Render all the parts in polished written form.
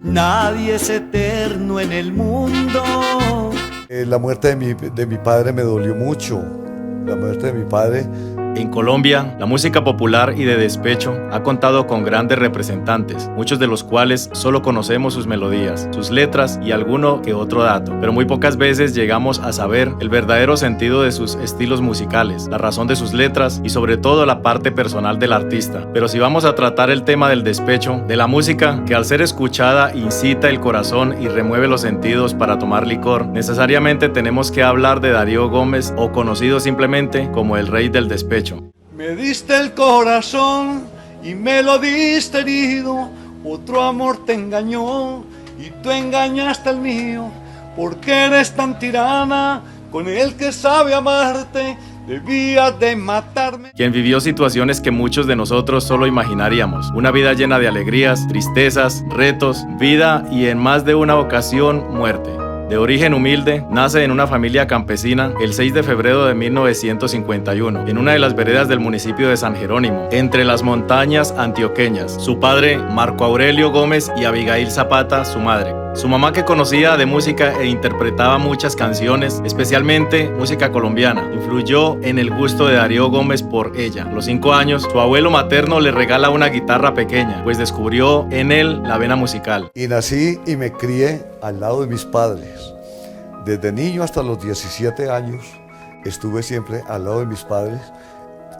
Nadie es eterno en el mundo. La muerte de mi padre me dolió mucho. La muerte de mi padre. En Colombia, la música popular y de despecho ha contado con grandes representantes, muchos de los cuales solo conocemos sus melodías, sus letras y alguno que otro dato, pero muy pocas veces llegamos a saber el verdadero sentido de sus estilos musicales, la razón de sus letras y sobre todo la parte personal del artista. Pero si vamos a tratar el tema del despecho, de la música que al ser escuchada incita el corazón y remueve los sentidos para tomar licor, necesariamente tenemos que hablar de Darío Gómez, o conocido simplemente como el Rey del Despecho. Me diste el corazón y me lo diste herido, otro amor te engañó y tú engañaste el mío, porque eres tan tirana con el que sabe amarte, debías de matarme. Quien vivió situaciones que muchos de nosotros solo imaginaríamos, una vida llena de alegrías, tristezas, retos, vida y en más de una ocasión muerte. De origen humilde, nace en una familia campesina el 6 de febrero de 1951, en una de las veredas del municipio de San Jerónimo, entre las montañas antioqueñas. Su padre, Marco Aurelio Gómez, y Abigail Zapata, su madre. Su mamá, que conocía de música e interpretaba muchas canciones, especialmente música colombiana, influyó en el gusto de Darío Gómez por ella. A los 5 años, su abuelo materno le regala una guitarra pequeña, pues descubrió en él la vena musical. Y nací y me crié al lado de mis padres. Desde niño hasta los 17 años estuve siempre al lado de mis padres,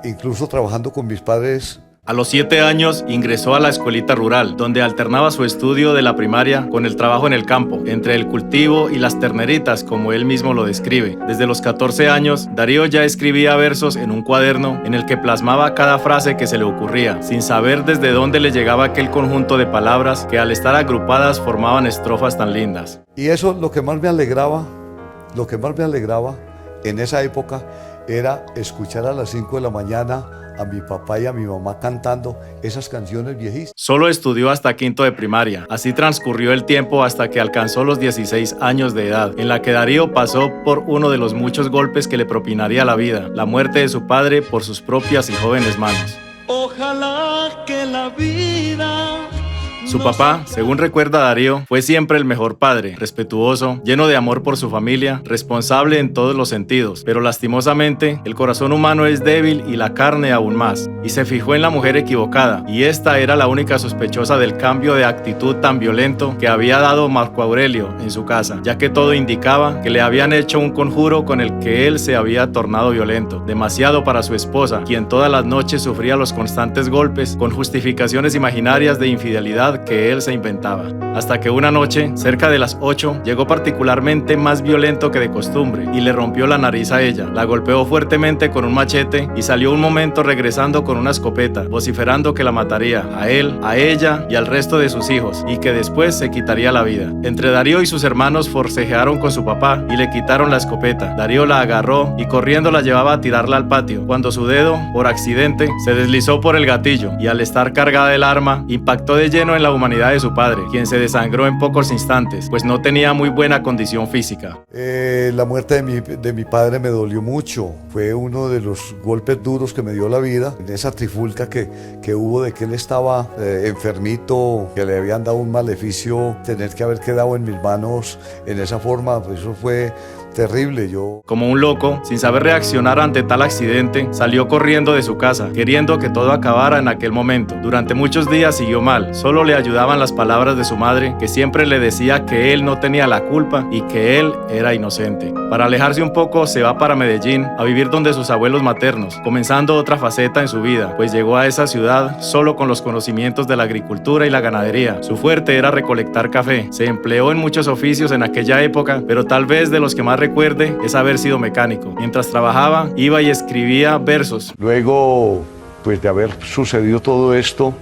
incluso trabajando con mis padres. A los 7 años ingresó a la escuelita rural, donde alternaba su estudio de la primaria con el trabajo en el campo, entre el cultivo y las terneritas, como él mismo lo describe. Desde los 14 años, Darío ya escribía versos en un cuaderno en el que plasmaba cada frase que se le ocurría, sin saber desde dónde le llegaba aquel conjunto de palabras que al estar agrupadas formaban estrofas tan lindas. Y eso, lo que más me alegraba en esa época era escuchar a las 5 de la mañana a mi papá y a mi mamá cantando esas canciones viejísimas. Solo estudió hasta quinto de primaria. Así transcurrió el tiempo hasta que alcanzó los 16 años de edad, en la que Darío pasó por uno de los muchos golpes que le propinaría la vida, la muerte de su padre por sus propias y jóvenes manos. Ojalá que la vida... Su papá, según recuerda Darío, fue siempre el mejor padre, respetuoso, lleno de amor por su familia, responsable en todos los sentidos, pero lastimosamente el corazón humano es débil y la carne aún más, y se fijó en la mujer equivocada, y esta era la única sospechosa del cambio de actitud tan violento que había dado Marco Aurelio en su casa, ya que todo indicaba que le habían hecho un conjuro con el que él se había tornado violento, demasiado para su esposa, quien todas las noches sufría los constantes golpes con justificaciones imaginarias de infidelidad que él se inventaba, hasta que una noche, cerca de las 8, llegó particularmente más violento que de costumbre y le rompió la nariz a ella, la golpeó fuertemente con un machete y salió un momento regresando con una escopeta, vociferando que la mataría a él, a ella y al resto de sus hijos, y que después se quitaría la vida. Entre Darío y sus hermanos forcejearon con su papá y le quitaron la escopeta. Darío la agarró y corriendo la llevaba a tirarla al patio, cuando su dedo, por accidente, se deslizó por el gatillo y al estar cargada el arma, impactó de lleno en la humanidad de su padre, quien se desangró en pocos instantes, pues no tenía muy buena condición física. La muerte de mi padre me dolió mucho. Fue uno de los golpes duros que me dio la vida, en esa trifulca que hubo de que él estaba enfermito, que le habían dado un maleficio, tener que haber quedado en mis manos en esa forma, pues eso fue terrible. Como un loco, sin saber reaccionar ante tal accidente, salió corriendo de su casa, queriendo que todo acabara en aquel momento. Durante muchos días siguió mal, solo le ayudaban las palabras de su madre, que siempre le decía que él no tenía la culpa y que él era inocente. Para alejarse un poco, se va para Medellín, a vivir donde sus abuelos maternos, comenzando otra faceta en su vida, pues llegó a esa ciudad solo con los conocimientos de la agricultura y la ganadería. Su fuerte era recolectar café. Se empleó en muchos oficios en aquella época, pero tal vez de los que más recuerde es haber sido mecánico. Mientras trabajaba, iba y escribía versos. Luego, pues de haber sucedido todo esto,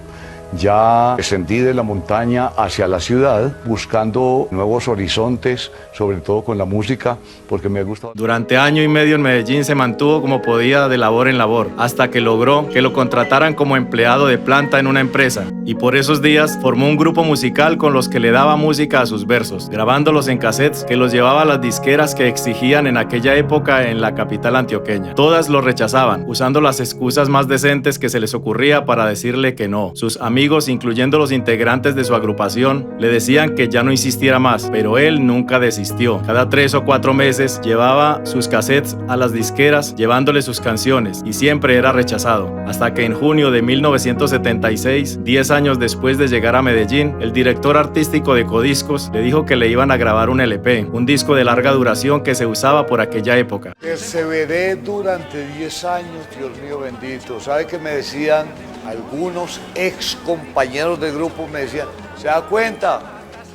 ya descendí de la montaña hacia la ciudad buscando nuevos horizontes, sobre todo con la música, porque me gusta. Durante año y medio en Medellín se mantuvo como podía de labor en labor, hasta que logró que lo contrataran como empleado de planta en una empresa, y por esos días formó un grupo musical con los que le daba música a sus versos, grabándolos en cassettes que los llevaba a las disqueras que exigían en aquella época en la capital antioqueña. Todas lo rechazaban, usando las excusas más decentes que se les ocurría para decirle que no. Sus amigos amigos, incluyendo los integrantes de su agrupación, le decían que ya no insistiera más, pero él nunca desistió. Cada 3 o 4 meses llevaba sus cassettes a las disqueras llevándole sus canciones y siempre era rechazado. Hasta que en junio de 1976, 10 años después de llegar a Medellín, el director artístico de Codiscos le dijo que le iban a grabar un LP, un disco de larga duración que se usaba por aquella época. Perseveré durante 10 años, Dios mío bendito. ¿Sabe qué me decían? Algunos ex compañeros de grupo me decían, ¿se da cuenta?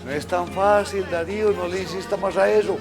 No es tan fácil, Darío, no le insista más a eso.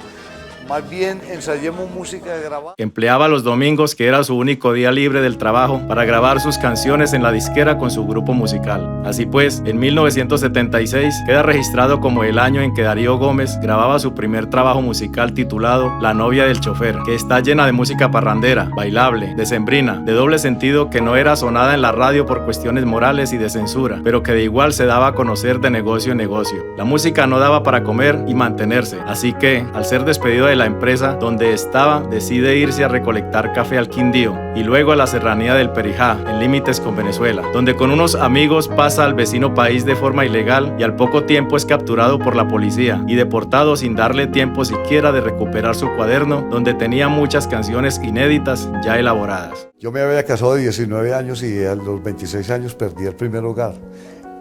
Más bien ensayemos música de grabar. Empleaba los domingos, que era su único día libre del trabajo, para grabar sus canciones en la disquera con su grupo musical. Así pues, en 1976 queda registrado como el año en que Darío Gómez grababa su primer trabajo musical titulado La novia del chofer, que está llena de música parrandera, bailable, decembrina, de doble sentido, que no era sonada en la radio por cuestiones morales y de censura, pero que de igual se daba a conocer de negocio en negocio. La música no daba para comer y mantenerse, así que, al ser despedido de la empresa donde estaba, decide irse a recolectar café al Quindío y luego a la serranía del Perijá, en límites con Venezuela, donde con unos amigos pasa al vecino país de forma ilegal y al poco tiempo es capturado por la policía y deportado sin darle tiempo siquiera de recuperar su cuaderno, donde tenía muchas canciones inéditas ya elaboradas. Yo me había casado de 19 años y a los 26 años perdí el primer hogar.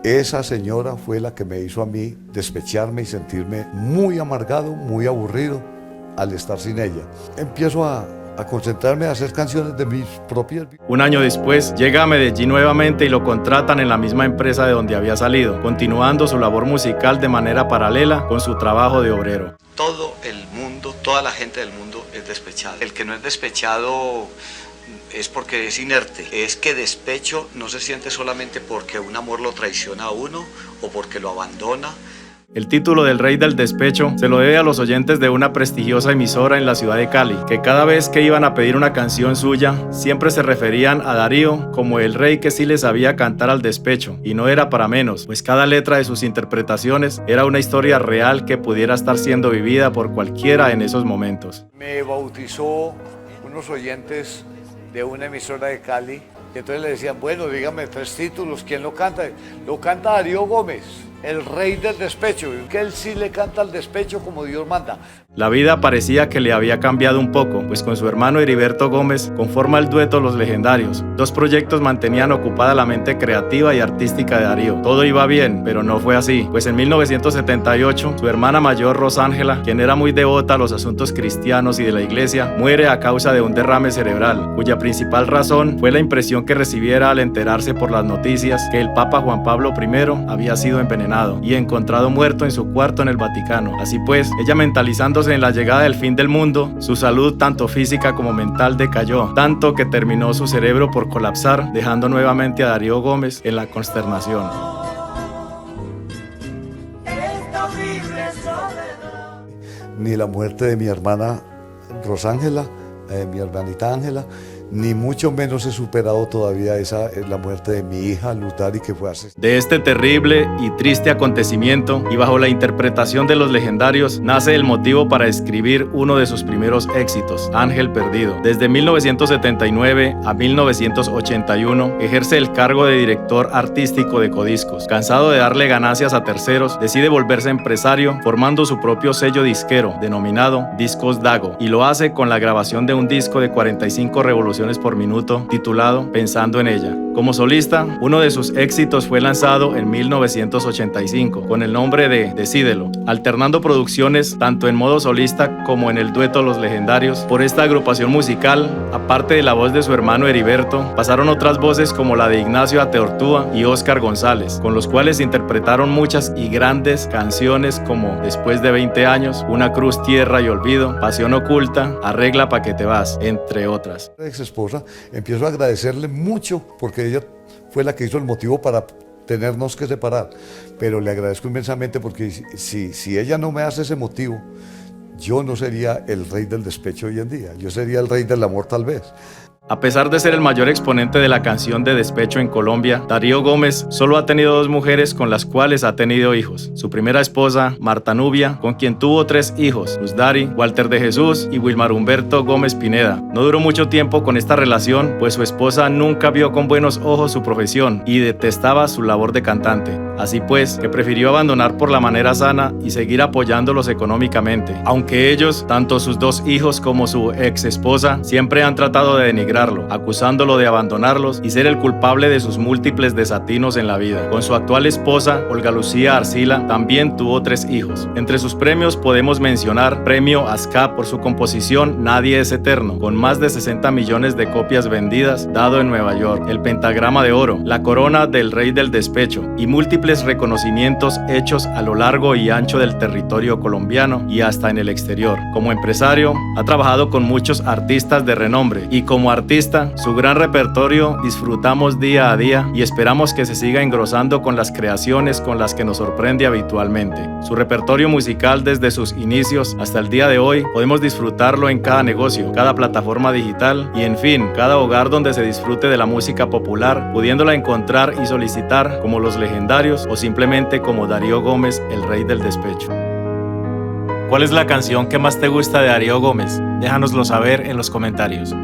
Esa señora fue la que me hizo a mí despecharme y sentirme muy amargado, muy aburrido al estar sin ella. Empiezo a concentrarme a hacer canciones de mis propias. Un año después llega a Medellín nuevamente y lo contratan en la misma empresa de donde había salido, continuando su labor musical de manera paralela con su trabajo de obrero. Todo el mundo, toda la gente del mundo es despechada. El que no es despechado es porque es inerte. Es que despecho no se siente solamente porque un amor lo traiciona a uno o porque lo abandona. El título del Rey del Despecho se lo debe a los oyentes de una prestigiosa emisora en la ciudad de Cali, que cada vez que iban a pedir una canción suya, siempre se referían a Darío como el rey que sí les sabía cantar al despecho, y no era para menos, pues cada letra de sus interpretaciones era una historia real que pudiera estar siendo vivida por cualquiera en esos momentos. Me bautizó unos oyentes de una emisora de Cali, y entonces le decían, bueno, dígame 3 títulos, ¿quién lo canta? Lo canta Darío Gómez, el rey del despecho, que él sí le canta al despecho como Dios manda. La vida parecía que le había cambiado un poco, pues con su hermano Heriberto Gómez conforma el dueto Los Legendarios. 2 proyectos mantenían ocupada la mente creativa y artística de Darío. Todo iba bien, pero no fue así, pues en 1978 su hermana mayor Rosángela, quien era muy devota a los asuntos cristianos y de la iglesia, muere a causa de un derrame cerebral, cuya principal razón fue la impresión que recibiera al enterarse por las noticias que el Papa Juan Pablo I había sido envenenado y encontrado muerto en su cuarto en el Vaticano. Así pues, ella, mentalizándose en la llegada del fin del mundo, su salud tanto física como mental decayó, tanto que terminó su cerebro por colapsar, dejando nuevamente a Darío Gómez en la consternación. Ni la muerte de mi hermana Rosángela, mi hermanita Ángela, ni mucho menos he superado todavía la muerte de mi hija Lutari, que fue hace. De este terrible y triste acontecimiento, y bajo la interpretación de Los Legendarios, nace el motivo para escribir uno de sus primeros éxitos, Ángel Perdido. Desde 1979 a 1981 ejerce el cargo de director artístico de Codiscos. Cansado de darle ganancias a terceros, decide volverse empresario, formando su propio sello disquero, denominado Discos Dago, y lo hace con la grabación de un disco de 45 revoluciones por minuto, titulado Pensando en ella. Como solista, uno de sus éxitos fue lanzado en 1985 con el nombre de Decídelo, alternando producciones tanto en modo solista como en el dueto Los Legendarios. Por esta agrupación musical, aparte de la voz de su hermano Heriberto, pasaron otras voces como la de Ignacio Ateortúa y Óscar González, con los cuales interpretaron muchas y grandes canciones como Después de 20 años, Una cruz, tierra y olvido, Pasión oculta, Arregla pa' que te vas, entre otras. Ex esposa, empiezo a agradecerle mucho porque ella fue la que hizo el motivo para tenernos que separar, pero le agradezco inmensamente porque si ella no me hace ese motivo, yo no sería el rey del despecho hoy en día, yo sería el rey del amor tal vez. A pesar de ser el mayor exponente de la canción de despecho en Colombia, Darío Gómez solo ha tenido 2 mujeres con las cuales ha tenido hijos. Su primera esposa, Marta Nubia, con quien tuvo 3 hijos, Luz Dari, Walter de Jesús y Wilmar Humberto Gómez Pineda. No duró mucho tiempo con esta relación, pues su esposa nunca vio con buenos ojos su profesión y detestaba su labor de cantante. Así pues, que prefirió abandonar por la manera sana y seguir apoyándolos económicamente, aunque ellos, tanto sus 2 hijos como su ex esposa, siempre han tratado de denigrarlo, acusándolo de abandonarlos y ser el culpable de sus múltiples desatinos en la vida. Con su actual esposa, Olga Lucía Arcila, también tuvo 3 hijos. Entre sus premios podemos mencionar Premio ASCAP por su composición Nadie es Eterno, con más de 60 millones de copias vendidas, dado en Nueva York, el Pentagrama de Oro, la Corona del Rey del Despecho y múltiples reconocimientos hechos a lo largo y ancho del territorio colombiano y hasta en el exterior. Como empresario, ha trabajado con muchos artistas de renombre y como artista, su gran repertorio disfrutamos día a día y esperamos que se siga engrosando con las creaciones con las que nos sorprende habitualmente. Su repertorio musical desde sus inicios hasta el día de hoy podemos disfrutarlo en cada negocio, cada plataforma digital y en fin, cada hogar donde se disfrute de la música popular, pudiéndola encontrar y solicitar como los legendarios o simplemente como Darío Gómez, el rey del despecho. ¿Cuál es la canción que más te gusta de Darío Gómez? Déjanoslo saber en los comentarios.